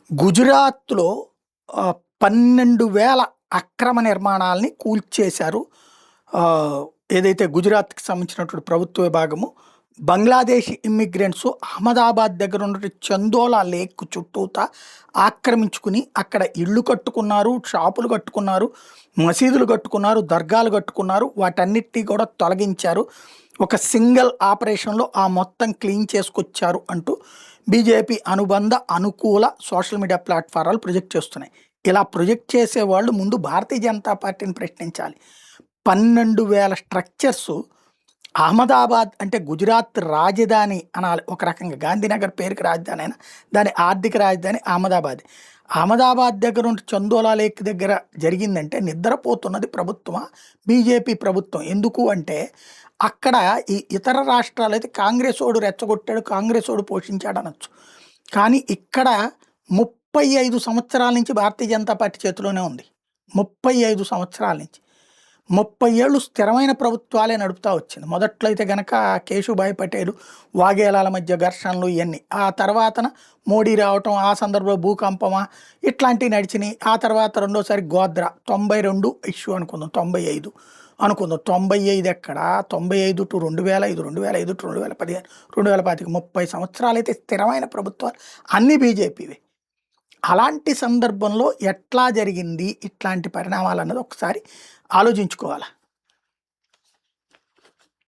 గుజరాత్‌లో 12,000 అక్రమ నిర్మాణాల్ని కూల్చేశారు. ఆహ్, ఏదైతే గుజరాత్‌కి సంబంధించినటువంటి ప్రభుత్వ విభాగము, బంగ్లాదేశ్ ఇమ్మిగ్రెంట్సు అహ్మదాబాద్ దగ్గర ఉన్నటువంటి చందోలా లేక్ చుట్టూతా ఆక్రమించుకుని అక్కడ ఇళ్ళు కట్టుకున్నారు, షాపులు కట్టుకున్నారు, మసీదులు కట్టుకున్నారు, దర్గాలు కట్టుకున్నారు. వాటన్నిటిని కూడా తొలగించారు. ఒక సింగిల్ ఆపరేషన్‌లో ఆ మొత్తం క్లీన్ చేసుకొచ్చారు అంటూ బీజేపీ అనుబంధ, అనుకూల సోషల్ మీడియా ప్లాట్‌ఫారాలు ప్రొజెక్ట్ చేస్తున్నాయి. ఇలా ప్రొజెక్ట్ చేసేవాళ్ళు ముందు భారతీయ జనతా పార్టీని ప్రశ్నించాలి. 12,000 స్ట్రక్చర్సు అహ్మదాబాద్ అంటే గుజరాత్ రాజధాని అనాలి ఒక రకంగా. గాంధీనగర్ పేరుకి రాజధాని అయినా దాని ఆర్థిక రాజధాని అహ్మదాబాదే. అహ్మదాబాద్ దగ్గర ఉంటే చందోలా లేక్ దగ్గర జరిగిందంటే నిద్రపోతున్నది ప్రభుత్వమా? బీజేపీ ప్రభుత్వం. ఎందుకు అంటే అక్కడ ఈ ఇతర రాష్ట్రాలైతే కాంగ్రెసోడు రెచ్చగొట్టాడు, కాంగ్రెసోడు పోషించాడు అనొచ్చు. కానీ ఇక్కడ 35 సంవత్సరాల నుంచి భారతీయ జనతా పార్టీ చేతిలోనే ఉంది. 35 సంవత్సరాల నుంచి. 30 ఏళ్ళు స్థిరమైన ప్రభుత్వాలే నడుపుతా వచ్చింది. మొదట్లో అయితే గనక కేశుభాయ్ పటేల్, వాఘేలాల మధ్య ఘర్షణలు ఇయన్నీ. ఆ తర్వాతన మోడీ రావటం, ఆ సందర్భంలో భూకంపమా ఇట్లాంటివి నడిచినాయి. ఆ తర్వాత రెండోసారి గోద్రా 92 ఇష్యూ అనుకుందాం, 95 అనుకుందాం. 95 ఎక్కడ, 95-2005, 2005-2015, 2025 30 సంవత్సరాలైతే స్థిరమైన ప్రభుత్వాలు అన్నీ బీజేపీవే. అలాంటి సందర్భంలో ఎట్లా జరిగింది ఇట్లాంటి పరిణామాలన్నది ఒకసారి ఆలోచించుకోవాలి.